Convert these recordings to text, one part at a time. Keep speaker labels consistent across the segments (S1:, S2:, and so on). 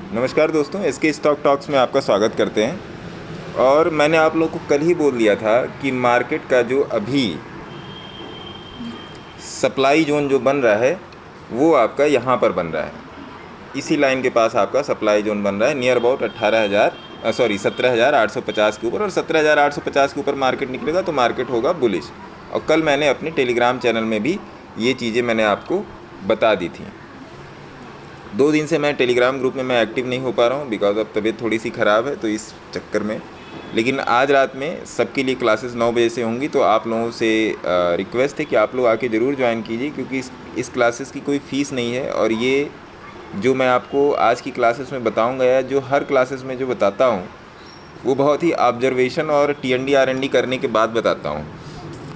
S1: नमस्कार दोस्तों, SK stock talks में आपका स्वागत करते हैं। और मैंने आप लोग को कल ही बोल दिया था कि मार्केट का जो अभी सप्लाई जोन जो बन रहा है वो आपका यहाँ पर बन रहा है। इसी लाइन के पास आपका सप्लाई जोन बन रहा है नियर अबाउट 17,850 के ऊपर। और 17,850 के ऊपर मार्केट निकलेगा तो मार्केट होगा बुलिश। और कल मैंने अपने टेलीग्राम चैनल में भी ये चीज़ें मैंने आपको बता दी थी। 2 दिन से मैं टेलीग्राम ग्रुप में मैं एक्टिव नहीं हो पा रहा हूँ बिकॉज अब तबीयत थोड़ी सी ख़राब है, तो इस चक्कर में। लेकिन आज रात में सबके लिए क्लासेस 9 बजे से होंगी, तो आप लोगों से रिक्वेस्ट है कि आप लोग आके ज़रूर ज्वाइन कीजिए, क्योंकि इस क्लासेस की कोई फ़ीस नहीं है। और ये जो मैं आपको आज की क्लासेस में बताऊँगा या जो हर क्लासेस में जो बताता हूँ वो बहुत ही ऑब्जर्वेशन और TND RND करने के बाद बताता हूँ,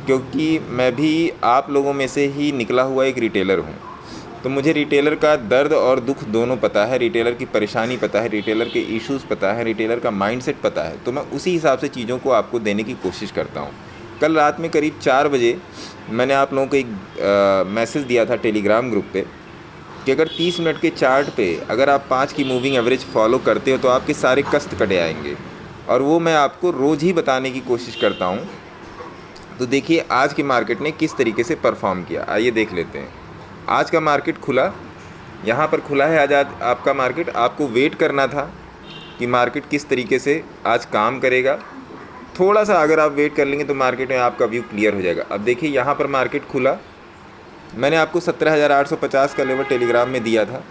S1: क्योंकि मैं भी आप लोगों में से ही निकला हुआ एक रिटेलर हूँ। तो मुझे रिटेलर का दर्द और दुख दोनों पता है, रिटेलर की परेशानी पता है, रिटेलर के इश्यूज़ पता है, रिटेलर का माइंडसेट पता है। तो मैं उसी हिसाब से चीज़ों को आपको देने की कोशिश करता हूँ। कल रात में करीब 4 बजे मैंने आप लोगों को एक मैसेज दिया था टेलीग्राम ग्रुप पे कि अगर 30 मिनट के चार्ट पे अगर आप 5 की मूविंग एवरेज फॉलो करते हो तो आपके सारे कष्ट कटे आएंगे। और वो मैं आपको रोज़ ही बताने की कोशिश करता हूँ। तो देखिए आज की मार्केट ने किस तरीके से परफॉर्म किया, आइए देख लेते हैं। आज का मार्केट खुला, यहाँ पर खुला है आज आपका मार्केट। आपको वेट करना था कि मार्केट किस तरीके से आज काम करेगा। थोड़ा सा अगर आप वेट कर लेंगे तो मार्केट में आपका व्यू क्लियर हो जाएगा। अब देखिए यहाँ पर मार्केट खुला, मैंने आपको 17,850 का लेवल टेलीग्राम में दिया था।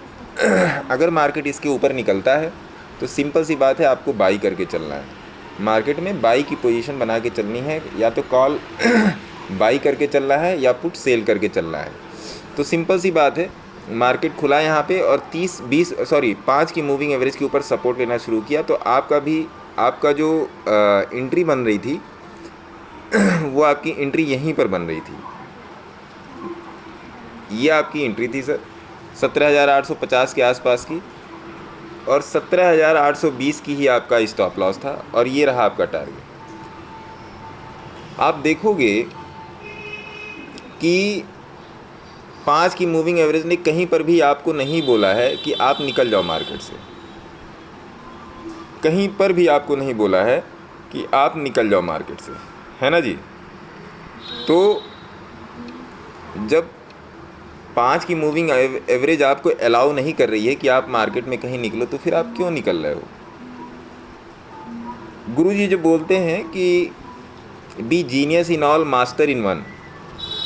S1: अगर मार्केट इसके ऊपर निकलता है तो सिंपल सी बात है, आपको बाई करके चलना है। मार्केट में बाई की पोजीशन बना के चलनी है, या तो कॉल बाई करके चलना है या पुट सेल करके चलना है। तो सिंपल सी बात है, मार्केट खुला यहाँ पे और 5 की मूविंग एवरेज के ऊपर सपोर्ट लेना शुरू किया। तो आपका जो एंट्री बन रही थी वो आपकी एंट्री यहीं पर बन रही थी। ये आपकी एंट्री थी सर 17,850 के आसपास की, और 17,820 की ही आपका स्टॉप लॉस था। और ये रहा आपका टारगेट। आप देखोगे कि 5 की मूविंग एवरेज ने कहीं पर भी आपको नहीं बोला है कि आप निकल जाओ मार्केट से। कहीं पर भी आपको नहीं बोला है कि आप निकल जाओ मार्केट से, है ना जी। तो जब 5 की मूविंग एवरेज आपको अलाउ नहीं कर रही है कि आप मार्केट में कहीं निकलो, तो फिर आप क्यों निकल रहे हो। गुरुजी जो बोलते हैं कि be genius in all master in one,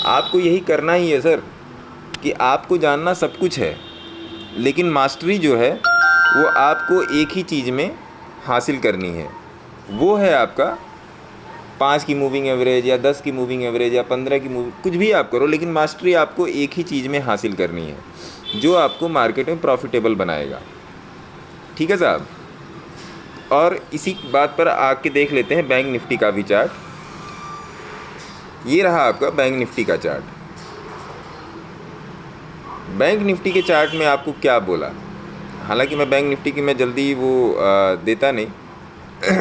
S1: आपको यही करना ही है सर, कि आपको जानना सब कुछ है, लेकिन मास्टरी जो है वो आपको एक ही चीज़ में हासिल करनी है। वो है आपका 5 की मूविंग एवरेज या 10 की मूविंग एवरेज या 15 की मूविंग, कुछ भी आप करो, लेकिन मास्टरी आपको एक ही चीज़ में हासिल करनी है जो आपको मार्केट में प्रॉफिटेबल बनाएगा। ठीक है साहब। और इसी बात पर आके देख लेते हैं बैंक निफ्टी का भी चार्ट। ये रहा आपका बैंक निफ्टी का चार्ट। बैंक निफ्टी के चार्ट में आपको क्या बोला, हालांकि मैं बैंक निफ्टी की मैं जल्दी वो देता नहीं।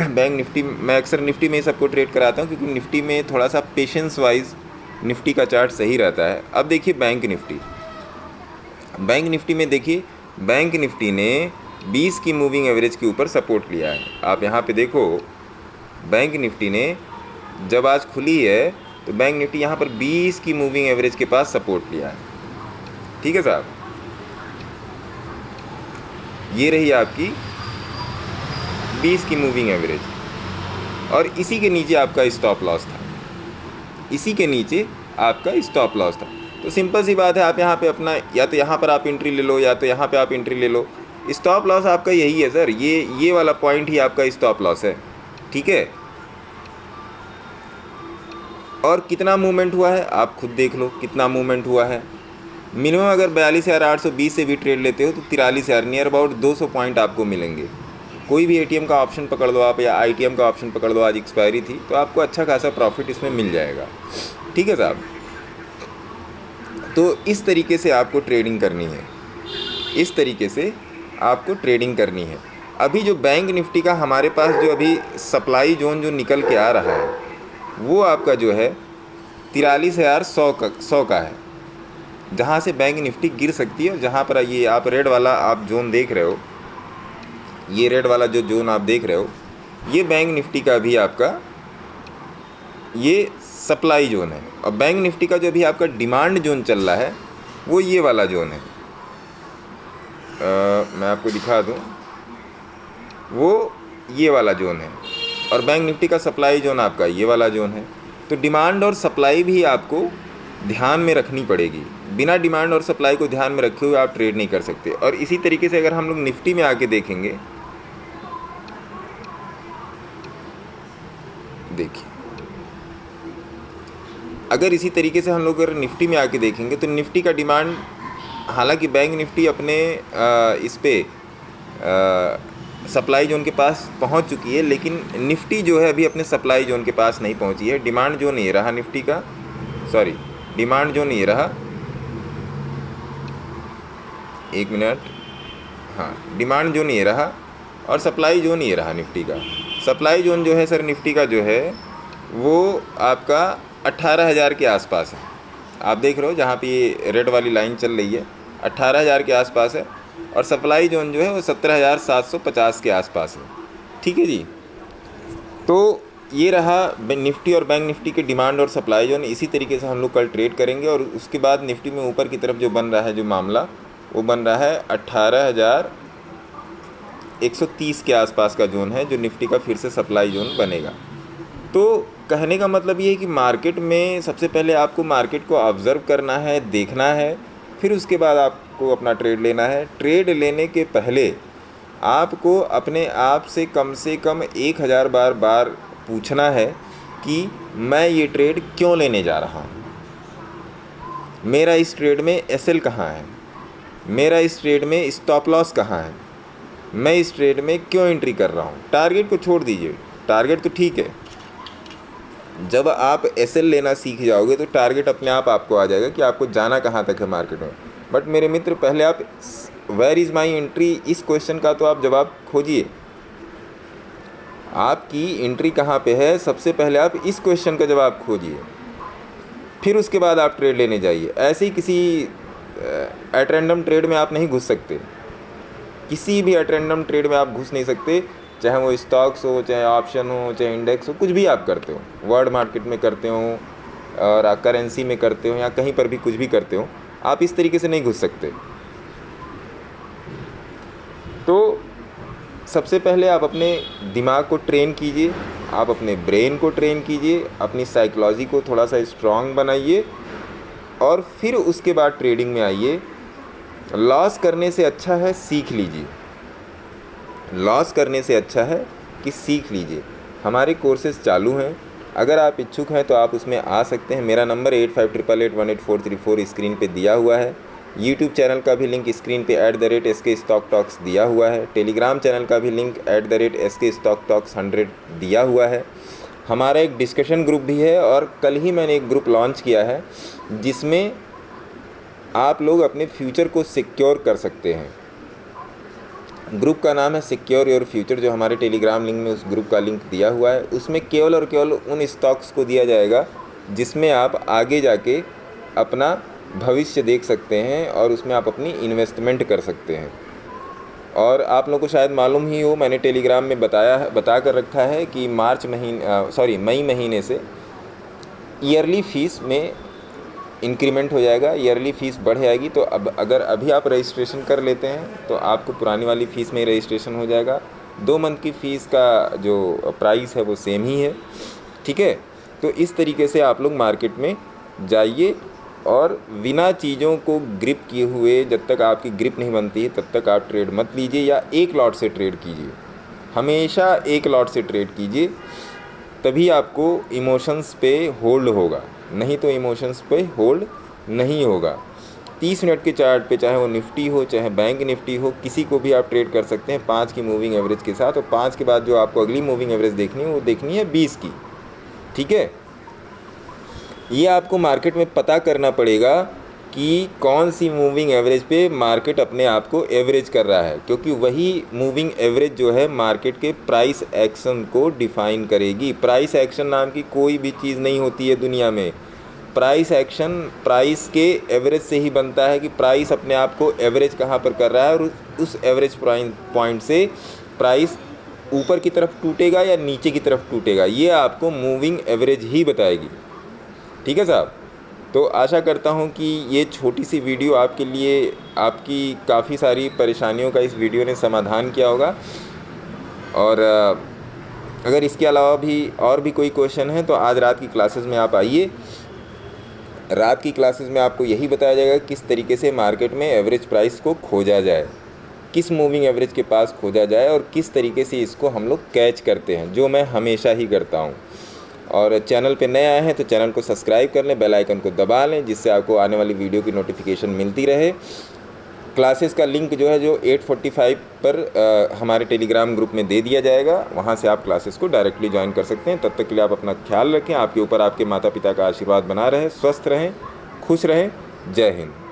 S1: बैंक निफ्टी मैं अक्सर निफ्टी में ही सबको ट्रेड कराता हूँ, क्योंकि निफ्टी में थोड़ा सा पेशेंस वाइज निफ्टी का चार्ट सही रहता है। अब देखिए बैंक निफ्टी में देखिए, बैंक निफ्टी ने 20 की मूविंग एवरेज के ऊपर सपोर्ट लिया है। आप यहाँ पे देखो, बैंक निफ्टी ने जब आज खुली है तो बैंक निफ्टी यहाँ पर 20 की मूविंग एवरेज के पास सपोर्ट लिया है। ठीक है साहब। ये रही आपकी 20 की मूविंग एवरेज, और इसी के नीचे आपका स्टॉप लॉस था। इसी के नीचे आपका स्टॉप लॉस था। तो सिंपल सी बात है, आप यहाँ पे अपना या तो यहाँ पर आप एंट्री ले लो या तो यहाँ पे आप एंट्री ले लो। स्टॉप लॉस आपका यही है सर, ये वाला पॉइंट ही आपका स्टॉप लॉस है। ठीक है। और कितना मूवमेंट हुआ है आप खुद देख लो, कितना मूवमेंट हुआ है। मिनिमम अगर 42,820 से भी ट्रेड लेते हो तो 43,000 नियर अबाउट 200 पॉइंट आपको मिलेंगे। कोई भी ATM का ऑप्शन पकड़ लो आप, या ITM का ऑप्शन पकड़ लो, आज एक्सपायरी थी, तो आपको अच्छा खासा प्रॉफिट इसमें मिल जाएगा। ठीक है साहब। तो इस तरीके से आपको ट्रेडिंग करनी है, इस तरीके से आपको ट्रेडिंग करनी है। अभी जो बैंक निफ्टी का हमारे पास जो अभी सप्लाई जोन जो निकल के आ रहा है वो आपका जो है 43,100 का है, जहाँ से बैंक निफ्टी गिर सकती है। और जहाँ पर ये आप रेड वाला आप जोन देख रहे हो, ये रेड वाला जो जोन आप देख रहे हो, ये बैंक निफ्टी का भी आपका ये सप्लाई जोन है। और बैंक निफ्टी का जो भी आपका डिमांड जोन चल रहा है वो ये वाला जोन है। मैं आपको दिखा दूँ, वो ये वाला जोन है। और बैंक निफ्टी का सप्लाई जोन आपका ये वाला जोन है। तो डिमांड और सप्लाई भी आपको ध्यान में रखनी पड़ेगी। बिना डिमांड और सप्लाई को ध्यान में रखे हुए आप ट्रेड नहीं कर सकते। और इसी तरीके से अगर हम लोग निफ्टी में आके देखेंगे, देखिए, अगर इसी तरीके से हम लोग अगर निफ्टी में आके देखेंगे तो निफ्टी का डिमांड, हालांकि बैंक निफ्टी अपने इस पे सप्लाई जोन के पास पहुंच चुकी है, लेकिन निफ्टी जो है अभी अपने सप्लाई जोन के पास नहीं पहुंची है। डिमांड जोन ये रहा निफ्टी का, सॉरी, डिमांड जोन ये रहा, एक मिनट, हाँ, डिमांड जोन ये रहा और सप्लाई जोन ये रहा निफ्टी का। सप्लाई जोन जो है सर निफ्टी का जो है वो आपका 18,000 के आसपास है। आप देख रहे हो जहाँ पे ये रेड वाली लाइन चल रही है, 18,000 के आसपास है। और सप्लाई जोन जो है वो 17,750 के आसपास है। ठीक है जी। तो ये रहा निफ्टी और बैंक निफ्टी के डिमांड और सप्लाई जोन। इसी तरीके से हम लोग कल ट्रेड करेंगे। और उसके बाद निफ्टी में ऊपर की तरफ जो बन रहा है जो मामला, वो बन रहा है 18,130 के आसपास का जोन है, जो निफ्टी का फिर से सप्लाई जोन बनेगा। तो कहने का मतलब ये है कि मार्केट में सबसे पहले आपको मार्केट को ऑब्ज़र्व करना है, देखना है, फिर उसके बाद आपको अपना ट्रेड लेना है। ट्रेड लेने के पहले आपको अपने आप से कम 1000 बार पूछना है कि मैं ये ट्रेड क्यों लेने जा रहा हूँ, मेरा इस ट्रेड में एसएल कहाँ है, मेरा इस ट्रेड में स्टॉप लॉस कहाँ है, मैं इस ट्रेड में क्यों एंट्री कर रहा हूँ। टारगेट को छोड़ दीजिए, टारगेट तो ठीक है, जब आप एसएल लेना सीख जाओगे तो टारगेट अपने आप आपको आ जाएगा कि आपको जाना कहाँ तक है मार्केट में। बट मेरे मित्र, पहले आप वेयर इज़ माई एंट्री, इस क्वेश्चन का तो आप जवाब खोजिए। आपकी एंट्री कहाँ पे है, सबसे पहले आप इस क्वेश्चन का जवाब खोजिए, फिर उसके बाद आप ट्रेड लेने जाइए। ऐसे ही किसी एट रैंडम ट्रेड में आप नहीं घुस सकते, किसी भी एट रैंडम ट्रेड में आप घुस नहीं सकते, चाहे वो स्टॉक्स हो, चाहे ऑप्शन हो, चाहे इंडेक्स हो, कुछ भी आप करते हो, वर्ल्ड मार्केट में करते हो और करेंसी में करते हो या कहीं पर भी कुछ भी करते हो, आप इस तरीके से नहीं घुस सकते। तो सबसे पहले आप अपने दिमाग को ट्रेन कीजिए, आप अपने ब्रेन को ट्रेन कीजिए, अपनी साइकोलॉजी को थोड़ा सा स्ट्रॉन्ग बनाइए और फिर उसके बाद ट्रेडिंग में आइए। लॉस करने से अच्छा है सीख लीजिए, लॉस करने से अच्छा है कि सीख लीजिए। हमारे कोर्सेज चालू हैं, अगर आप इच्छुक हैं तो आप उसमें आ सकते हैं। मेरा नंबर 8588188434 स्क्रीन पे दिया हुआ है। यूट्यूब चैनल का भी लिंक स्क्रीन पे @SK स्टॉक टॉक्स दिया हुआ है। टेलीग्राम चैनल का भी लिंक @SK स्टॉक टॉक्स 100 दिया हुआ है। हमारा एक डिस्कशन ग्रुप भी है और कल ही मैंने एक ग्रुप लॉन्च किया है जिसमें आप लोग अपने फ्यूचर को सिक्योर कर सकते हैं। ग्रुप का नाम है सिक्योर योर फ्यूचर, जो हमारे टेलीग्राम लिंक में उस ग्रुप का लिंक दिया हुआ है। उसमें केवल और केवल उन स्टॉक्स को दिया जाएगा जिसमें आप आगे जाके अपना भविष्य देख सकते हैं और उसमें आप अपनी इन्वेस्टमेंट कर सकते हैं। और आप लोगों को शायद मालूम ही हो, मैंने टेलीग्राम में बता कर रखा है कि मई महीने से ईयरली फ़ीस में इंक्रीमेंट हो जाएगा, ईयरली फ़ीस बढ़ जाएगी। तो अब अगर अभी आप रजिस्ट्रेशन कर लेते हैं तो आपको पुरानी वाली फ़ीस में ही रजिस्ट्रेशन हो जाएगा। 2 मंथ की फ़ीस का जो प्राइस है वो सेम ही है। ठीक है, तो इस तरीके से आप लोग मार्केट में जाइए और बिना चीज़ों को ग्रिप किए हुए, जब तक आपकी ग्रिप नहीं बनती है तब तक आप ट्रेड मत लीजिए या एक लॉट से ट्रेड कीजिए। हमेशा एक लॉट से ट्रेड कीजिए, तभी आपको इमोशंस पे होल्ड होगा, नहीं तो इमोशंस पे होल्ड नहीं होगा। 30 मिनट के चार्ट पे, चाहे वो निफ्टी हो चाहे बैंक निफ्टी हो, किसी को भी आप ट्रेड कर सकते हैं 5 की मूविंग एवरेज के साथ। और 5 के बाद जो आपको अगली मूविंग एवरेज देखनी है वो देखनी है 20 की। ठीक है, ये आपको मार्केट में पता करना पड़ेगा कि कौन सी मूविंग एवरेज पे मार्केट अपने आप को एवरेज कर रहा है, क्योंकि वही मूविंग एवरेज जो है मार्केट के प्राइस एक्शन को डिफ़ाइन करेगी। प्राइस एक्शन नाम की कोई भी चीज़ नहीं होती है दुनिया में। प्राइस एक्शन प्राइस के एवरेज से ही बनता है कि प्राइस अपने आप को एवरेज कहाँ पर कर रहा है और उस एवरेज पॉइंट से प्राइस ऊपर की तरफ टूटेगा या नीचे की तरफ टूटेगा, ये आपको मूविंग एवरेज ही बताएगी। ठीक है साहब। तो आशा करता हूँ कि ये छोटी सी वीडियो आपके लिए, आपकी काफ़ी सारी परेशानियों का इस वीडियो ने समाधान किया होगा। और अगर इसके अलावा भी और भी कोई क्वेश्चन है तो आज रात की क्लासेस में आप आइए। रात की क्लासेस में आपको यही बताया जाएगा किस तरीके से मार्केट में एवरेज प्राइस को खोजा जाए, किस मूविंग एवरेज के पास खोजा जाए और किस तरीके से इसको हम लोग कैच करते हैं, जो मैं हमेशा ही करता हूँ। और चैनल पे नए आए हैं तो चैनल को सब्सक्राइब कर लें, बेल आइकन को दबा लें, जिससे आपको आने वाली वीडियो की नोटिफिकेशन मिलती रहे। क्लासेस का लिंक जो है जो 8:45 पर हमारे टेलीग्राम ग्रुप में दे दिया जाएगा, वहाँ से आप क्लासेस को डायरेक्टली ज्वाइन कर सकते हैं। तब तक के लिए आप अपना ख्याल रखें, आपके ऊपर आपके माता पिता का आशीर्वाद बना रहे, स्वस्थ रहें, खुश रहें। जय हिंद।